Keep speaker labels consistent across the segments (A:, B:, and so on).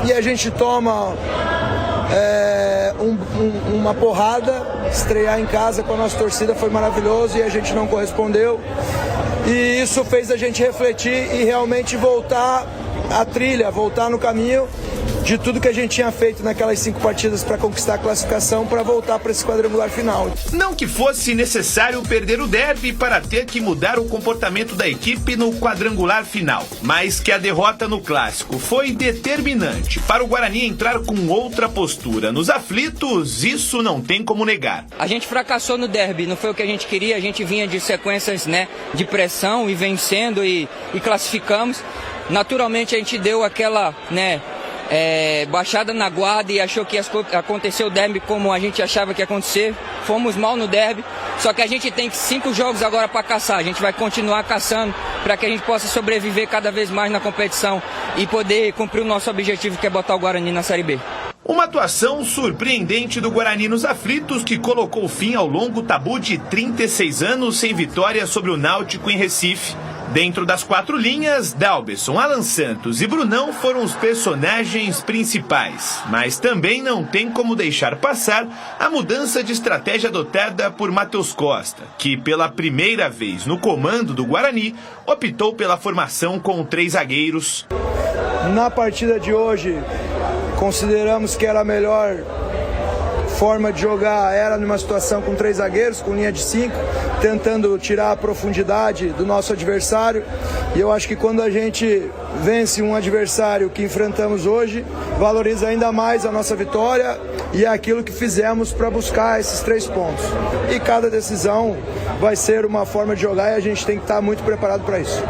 A: e a gente toma uma porrada. Estrear em casa com a nossa torcida foi maravilhoso e a gente não correspondeu. E isso fez a gente refletir e realmente voltar à trilha, voltar no caminho de tudo que a gente tinha feito naquelas 5 partidas para conquistar a classificação, para voltar para esse quadrangular final.
B: Não que fosse necessário perder o derby para ter que mudar o comportamento da equipe no quadrangular final, mas que a derrota no clássico foi determinante para o Guarani entrar com outra postura nos aflitos, isso não tem como negar.
C: A gente fracassou no derby, não foi o que a gente queria, a gente vinha de sequências, de pressão e vencendo e classificamos. Naturalmente a gente deu aquela, baixada na guarda e achou que ia acontecer o derby como a gente achava que ia acontecer. Fomos mal no derby, só que a gente tem 5 jogos agora para caçar. A gente vai continuar caçando para que a gente possa sobreviver cada vez mais na competição e poder cumprir o nosso objetivo, que é botar o Guarani na Série B.
B: Uma atuação surpreendente do Guarani nos aflitos que colocou fim ao longo tabu de 36 anos sem vitória sobre o Náutico em Recife. Dentro das 4 linhas, Dalberson, Alan Santos e Brunão foram os personagens principais. Mas também não tem como deixar passar a mudança de estratégia adotada por Matheus Costa, que pela primeira vez no comando do Guarani, optou pela formação com 3 zagueiros.
A: Na partida de hoje, consideramos que era a melhor forma de jogar, era numa situação com 3 zagueiros, com linha de 5, tentando tirar a profundidade do nosso adversário. E eu acho que quando a gente vence um adversário que enfrentamos hoje, valoriza ainda mais a nossa vitória e é aquilo que fizemos para buscar esses 3 pontos. E cada decisão vai ser uma forma de jogar e a gente tem que estar muito preparado para isso.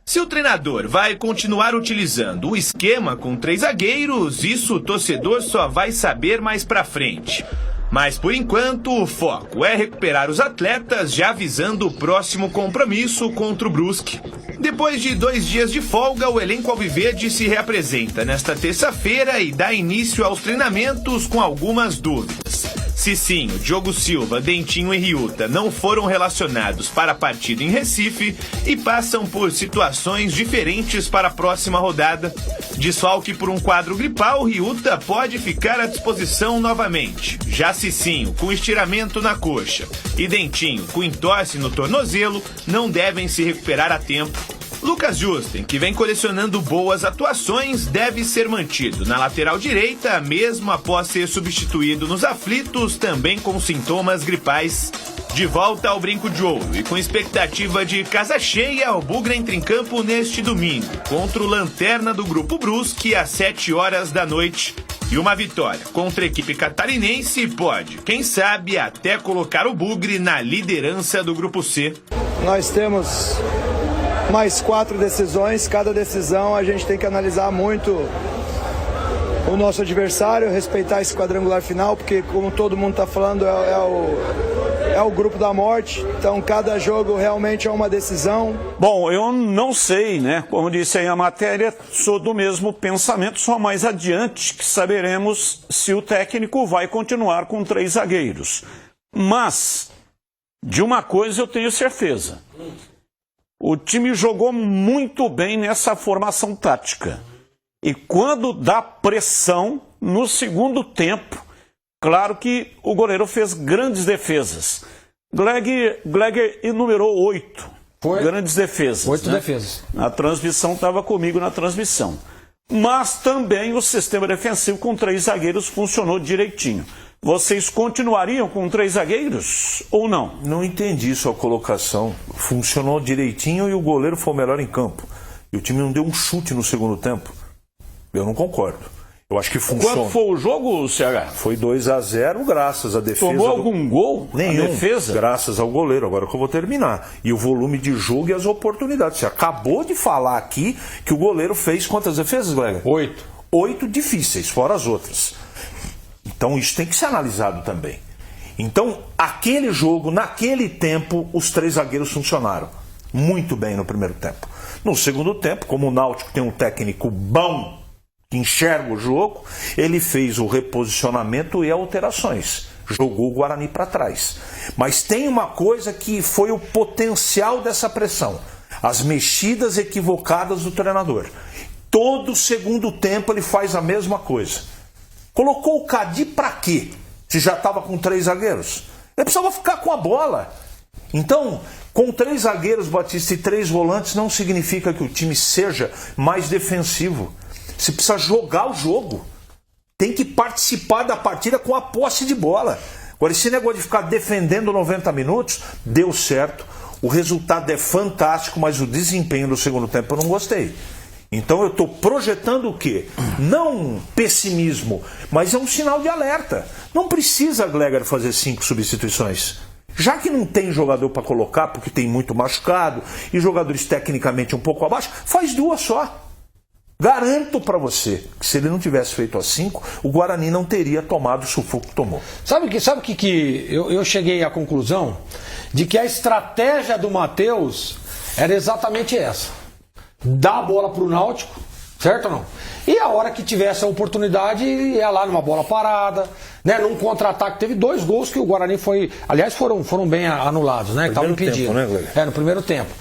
B: Se o treinador vai continuar utilizando o esquema com 3 zagueiros, isso o torcedor só vai saber mais pra frente. Mas por enquanto o foco é recuperar os atletas, já visando o próximo compromisso contra o Brusque. Depois de 2 dias de folga, o elenco alviverde se reapresenta nesta terça-feira e dá início aos treinamentos com algumas dúvidas. Cicinho, Diogo Silva, Dentinho e Riuta não foram relacionados para a partida em Recife e passam por situações diferentes para a próxima rodada. Desfalque por um quadro gripal, Riuta pode ficar à disposição novamente. Já Cicinho, com estiramento na coxa, e Dentinho, com entorse no tornozelo, não devem se recuperar a tempo. Lucas Justen, que vem colecionando boas atuações, deve ser mantido na lateral direita, mesmo após ser substituído nos aflitos, também com sintomas gripais. De volta ao Brinco de Ouro e com expectativa de casa cheia, o Bugra entra em campo neste domingo, contra o Lanterna do Grupo Brusque, às 7 horas da noite. E uma vitória contra a equipe catarinense pode, quem sabe, até colocar o Bugre na liderança do Grupo C.
A: Nós temos mais 4 decisões, cada decisão a gente tem que analisar muito o nosso adversário, respeitar esse quadrangular final, porque como todo mundo está falando, é o grupo da morte, então cada jogo realmente é uma decisão.
D: Bom, eu não sei, como disse aí a matéria, sou do mesmo pensamento, só mais adiante que saberemos se o técnico vai continuar com 3 zagueiros. Mas, de uma coisa eu tenho certeza. O time jogou muito bem nessa formação tática. E quando dá pressão, no segundo tempo, claro que o goleiro fez grandes defesas. Gleger enumerou 8 grandes defesas.
E: 8 defesas.
D: A transmissão estava comigo na transmissão. Mas também o sistema defensivo com 3 zagueiros funcionou direitinho. Vocês continuariam com 3 zagueiros ou não?
F: Não entendi sua colocação. Funcionou direitinho e o goleiro foi o melhor em campo. E o time não deu um chute no segundo tempo. Eu não concordo. Eu acho que funciona.
D: Quanto foi o jogo, CH?
F: Foi 2-0 graças à defesa.
D: Tomou algum gol?
F: Nenhum.
D: Defesa?
F: Graças ao goleiro. Agora que eu vou terminar. E o volume de jogo e as oportunidades. Você acabou de falar aqui que o goleiro fez quantas defesas, Gleger?
E: 8.
F: 8 difíceis, fora as outras. Então isso tem que ser analisado também. Então, aquele jogo, naquele tempo, os 3 zagueiros funcionaram muito bem no primeiro tempo. No segundo tempo, como o Náutico tem um técnico bom, que enxerga o jogo, ele fez o reposicionamento e alterações. Jogou o Guarani para trás. Mas tem uma coisa que foi o potencial dessa pressão. As mexidas equivocadas do treinador. Todo segundo tempo ele faz a mesma coisa. Colocou o Cadi pra quê? Se já estava com 3 zagueiros. Ele precisava ficar com a bola. Então, com 3 zagueiros, Batista, e 3 volantes, não significa que o time seja mais defensivo. Você precisa jogar o jogo. Tem que participar da partida com a posse de bola. Agora, esse negócio de ficar defendendo 90 minutos, deu certo. O resultado é fantástico, mas o desempenho do segundo tempo eu não gostei. Então eu estou projetando o quê? Não pessimismo, mas é um sinal de alerta. Não precisa, Gleger, fazer 5 substituições. Já que não tem jogador para colocar, porque tem muito machucado, e jogadores tecnicamente um pouco abaixo, faz 2 só. Garanto para você que se ele não tivesse feito as 5, o Guarani não teria tomado o sufoco que tomou.
E: Sabe que eu cheguei à conclusão de que a estratégia do Matheus era exatamente essa. Dar a bola para o Náutico, certo ou não? E a hora que tivesse a oportunidade, ia lá numa bola parada, né? Num contra-ataque. Teve 2 gols que o Guarani foi... Aliás, foram bem anulados, né? Que estavam impedidos. Né, no primeiro tempo.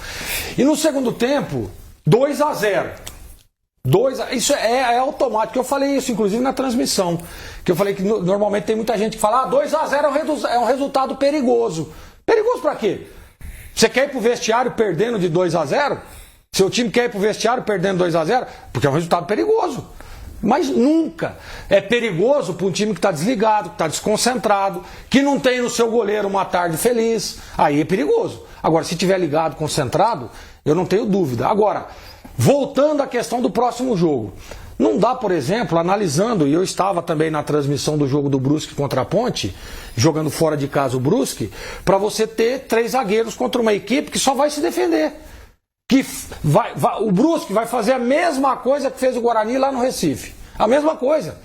E: E no segundo tempo, 2-0. Isso é automático. Eu falei isso, inclusive, na transmissão. Que eu falei que normalmente tem muita gente que fala 2-0 é um resultado perigoso. Perigoso pra quê? Você quer ir pro vestiário perdendo de 2-0? Seu time quer ir pro vestiário perdendo 2-0? Porque é um resultado perigoso. Mas nunca é perigoso para um time que está desligado, que está desconcentrado, que não tem no seu goleiro uma tarde feliz. Aí é perigoso. Agora, se estiver ligado, concentrado, eu não tenho dúvida. Agora, voltando à questão do próximo jogo. Não dá, por exemplo, analisando, e eu estava também na transmissão do jogo do Brusque contra a Ponte, jogando fora de casa o Brusque, para você ter 3 zagueiros contra uma equipe que só vai se defender. O Brusque vai fazer a mesma coisa que fez o Guarani lá no Recife. A mesma coisa.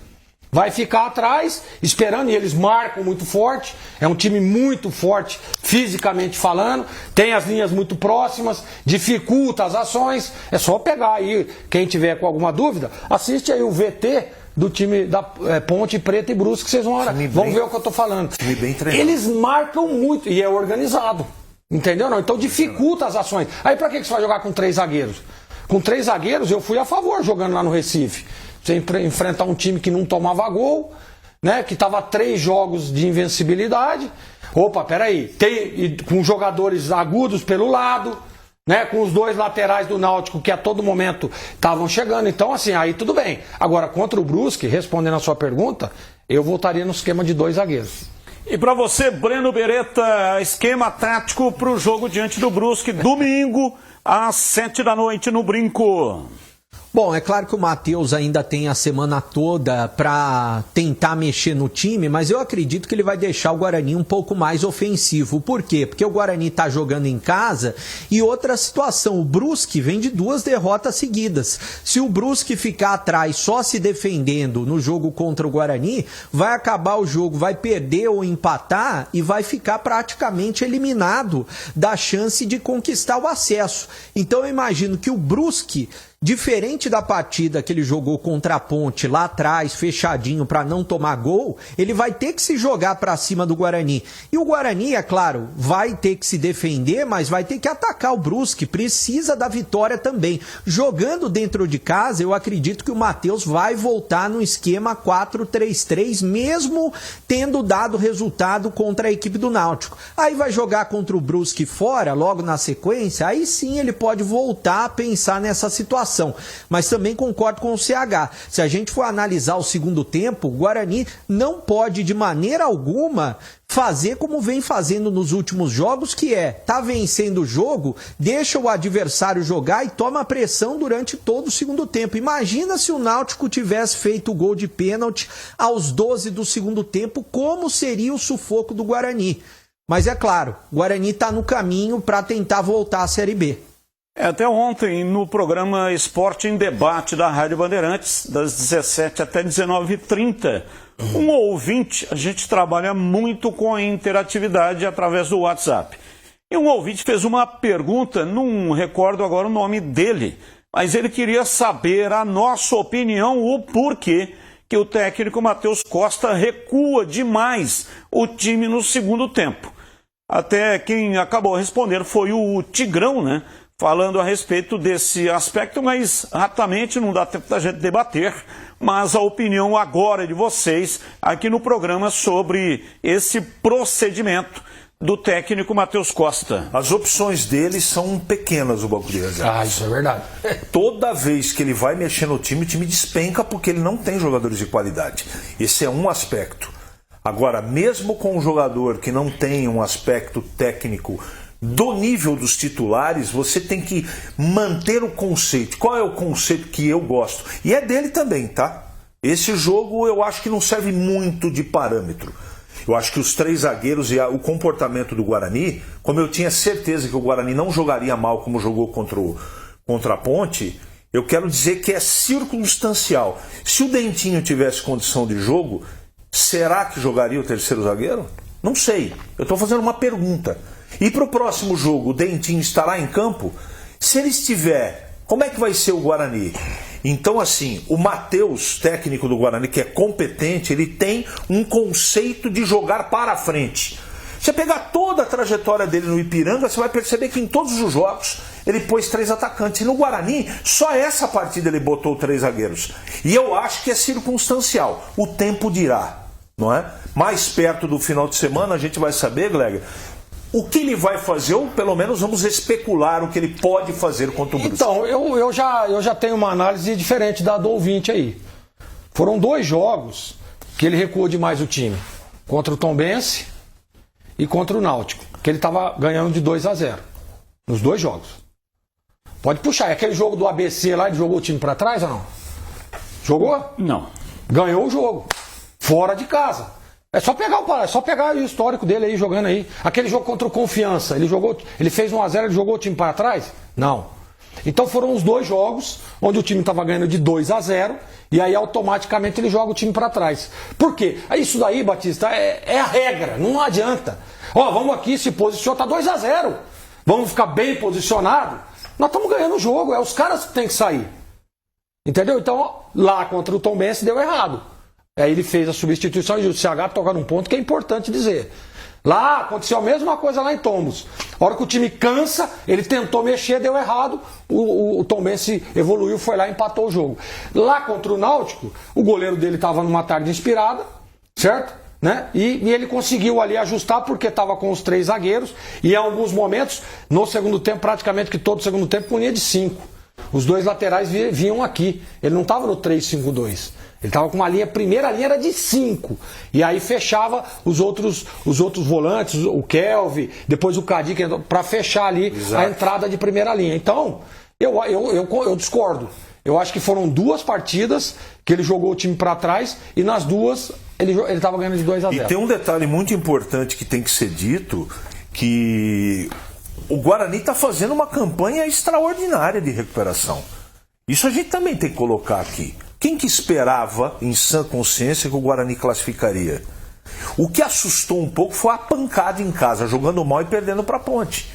E: Vai ficar atrás, esperando, e eles marcam muito forte. É um time muito forte, fisicamente falando. Tem as linhas muito próximas, dificulta as ações. É só pegar aí, quem tiver com alguma dúvida, assiste aí o VT do time da Ponte Preta e Brusque, que vocês vão ver o que eu estou falando. Eles marcam muito, e é organizado. Entendeu? Não? Então dificulta as ações. Aí pra que você vai jogar com 3 zagueiros? Com 3 zagueiros eu fui a favor jogando lá no Recife. Você enfrentar um time que não tomava gol, né? Que estava 3 jogos de invencibilidade. Opa, peraí. Com jogadores agudos pelo lado, né? Com os 2 laterais do Náutico que a todo momento estavam chegando. Então assim, aí tudo bem. Agora contra o Brusque, respondendo a sua pergunta, eu voltaria no esquema de 2 zagueiros.
D: E para você, Breno Beretta, esquema tático para o jogo diante do Brusque, domingo, às 7 da noite no Brinco.
G: Bom, é claro que o Matheus ainda tem a semana toda para tentar mexer no time, mas eu acredito que ele vai deixar o Guarani um pouco mais ofensivo. Por quê? Porque o Guarani está jogando em casa e outra situação, o Brusque vem de 2 derrotas seguidas. Se o Brusque ficar atrás só se defendendo no jogo contra o Guarani, vai acabar o jogo, vai perder ou empatar e vai ficar praticamente eliminado da chance de conquistar o acesso. Então eu imagino que o Brusque, diferente da partida que ele jogou contra a Ponte lá atrás, fechadinho para não tomar gol, ele vai ter que se jogar para cima do Guarani. E o Guarani, é claro, vai ter que se defender, mas vai ter que atacar o Brusque, precisa da vitória também. Jogando dentro de casa, eu acredito que o Matheus vai voltar no esquema 4-3-3, mesmo tendo dado resultado contra a equipe do Náutico. Aí vai jogar contra o Brusque fora, logo na sequência, aí sim ele pode voltar a pensar nessa situação. Mas também concordo com o CH. Se a gente for analisar o segundo tempo, o Guarani não pode de maneira alguma fazer como vem fazendo nos últimos jogos, que tá vencendo o jogo, deixa o adversário jogar e toma a pressão durante todo o segundo tempo. Imagina se o Náutico tivesse feito o gol de pênalti aos 12 do segundo tempo, como seria o sufoco do Guarani. Mas é claro, o Guarani está no caminho para tentar voltar à Série B.
D: Até ontem, no programa Esporte em Debate da Rádio Bandeirantes, das 17 até 19h30, um ouvinte, a gente trabalha muito com a interatividade através do WhatsApp, e um ouvinte fez uma pergunta, não recordo agora o nome dele, mas ele queria saber a nossa opinião, o porquê que o técnico Matheus Costa recua demais o time no segundo tempo. Até quem acabou respondendo foi o Tigrão, né? falando a respeito desse aspecto, mas rapidamente não dá tempo da gente debater, mas a opinião agora é de vocês aqui no programa sobre esse procedimento do técnico Matheus Costa.
F: As opções dele são pequenas, o banco de reservas.
E: Ah, isso é verdade.
F: Toda vez que ele vai mexer no time, o time despenca porque ele não tem jogadores de qualidade. Esse é um aspecto. Agora, mesmo com um jogador que não tem um aspecto técnico do nível dos titulares, você tem que manter o conceito. Qual é o conceito que eu gosto? E é dele também, tá? Esse jogo eu acho que não serve muito de parâmetro. Eu acho que os 3 zagueiros e o comportamento do Guarani, como eu tinha certeza que o Guarani não jogaria mal como jogou contra a Ponte, eu quero dizer que é circunstancial. Se o Dentinho tivesse condição de jogo, será que jogaria o 3º zagueiro? Não sei. Eu estou fazendo uma pergunta. E para o próximo jogo, o Dentinho estará em campo? Se ele estiver, como é que vai ser o Guarani? Então, assim, o Matheus, técnico do Guarani, que é competente, ele tem um conceito de jogar para frente. Você pegar toda a trajetória dele no Ipiranga, você vai perceber que em todos os jogos ele pôs 3 atacantes. E no Guarani, só essa partida ele botou 3 zagueiros. E eu acho que é circunstancial. O tempo dirá, não é? Mais perto do final de semana a gente vai saber, Gleger, o que ele vai fazer, ou pelo menos vamos especular o que ele pode fazer contra o Brusque.
E: Então, eu já tenho uma análise diferente da do ouvinte aí. Foram 2 jogos que ele recuou demais o time. Contra o Tombense e contra o Náutico. Que ele estava ganhando de 2-0. Nos 2 jogos. Pode puxar. É aquele jogo do ABC lá, ele jogou o time para trás ou não? Jogou?
D: Não.
E: Ganhou o jogo. Fora de casa. É só pegar o histórico dele aí jogando aí. Aquele jogo contra o Confiança, ele fez 1-0, ele jogou o time para trás? Não. Então foram os 2 jogos onde o time estava ganhando de 2-0 e aí automaticamente ele joga o time para trás. Por quê? Isso daí, Batista, é a regra, não adianta. Vamos aqui se posicionar, tá 2-0. Vamos ficar bem posicionado. Nós estamos ganhando o jogo, é os caras que tem que sair. Entendeu? Então, lá contra o Tombense deu errado. Aí ele fez a substituição e o CH toca num ponto que é importante dizer. Lá aconteceu a mesma coisa lá em Tombos. A hora que o time cansa, ele tentou mexer, deu errado. O Tombense evoluiu, foi lá e empatou o jogo. Lá contra o Náutico, o goleiro dele estava numa tarde inspirada, certo? Né? E ele conseguiu ali ajustar porque estava com os 3 zagueiros. E em alguns momentos, no segundo tempo, praticamente que todo o segundo tempo, com linha de 5. Os 2 laterais vinham aqui. Ele não estava no 3-5-2. Ele estava com uma linha, a primeira linha era de 5. E aí fechava os outros volantes, o Kelvin, depois o Cadi, para fechar ali a entrada de primeira linha. Então, eu discordo. Eu acho que foram 2 partidas que ele jogou o time para trás e nas 2 ele estava ganhando de 2-0.
F: E tem um detalhe muito importante que tem que ser dito, que o Guarani está fazendo uma campanha extraordinária de recuperação. Isso a gente também tem que colocar aqui. Quem que esperava, em sã consciência, que o Guarani classificaria? O que assustou um pouco foi a pancada em casa, jogando mal e perdendo para a Ponte.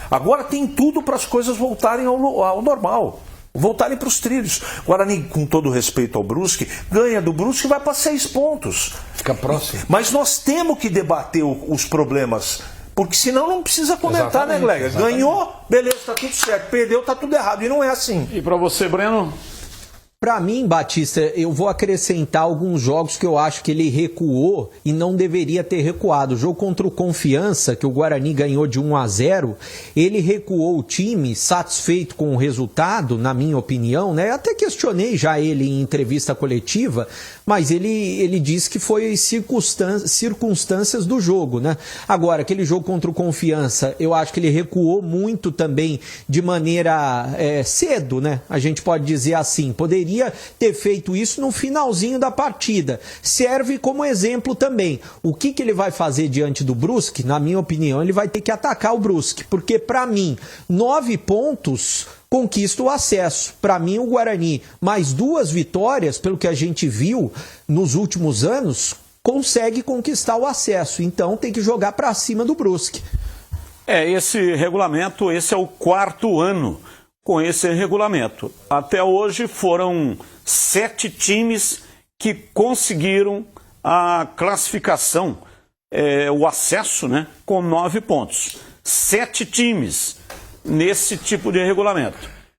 F: Agora tem tudo para as coisas voltarem ao normal, voltarem para os trilhos. O Guarani, com todo respeito ao Brusque, ganha do Brusque e vai para 6 pontos.
E: Fica próximo.
F: Mas nós temos que debater os problemas, porque senão não precisa comentar, né, Gleger? Ganhou, beleza, está tudo certo. Perdeu, está tudo errado. E não é assim.
D: E para você, Breno?
G: Para mim, Batista, eu vou acrescentar alguns jogos que eu acho que ele recuou e não deveria ter recuado. O jogo contra o Confiança, que o Guarani ganhou de 1-0, ele recuou o time satisfeito com o resultado, na minha opinião, né? Eu até questionei já ele em entrevista coletiva, mas ele disse que foi circunstâncias do jogo, né? Agora, aquele jogo contra o Confiança, eu acho que ele recuou muito também de maneira cedo, né? A gente pode dizer assim, poderia ter feito isso no finalzinho da partida. Serve como exemplo também. O que ele vai fazer diante do Brusque? Na minha opinião, ele vai ter que atacar o Brusque, porque para mim, 9 pontos conquista o acesso. Para mim, o Guarani, mais 2 vitórias, pelo que a gente viu nos últimos anos, consegue conquistar o acesso. Então tem que jogar para cima do Brusque.
D: Esse regulamento, esse é o 4º ano com esse regulamento. Até hoje foram 7 times que conseguiram a classificação, o acesso, né, com 9 pontos. 7 times. nesse tipo de regulamento.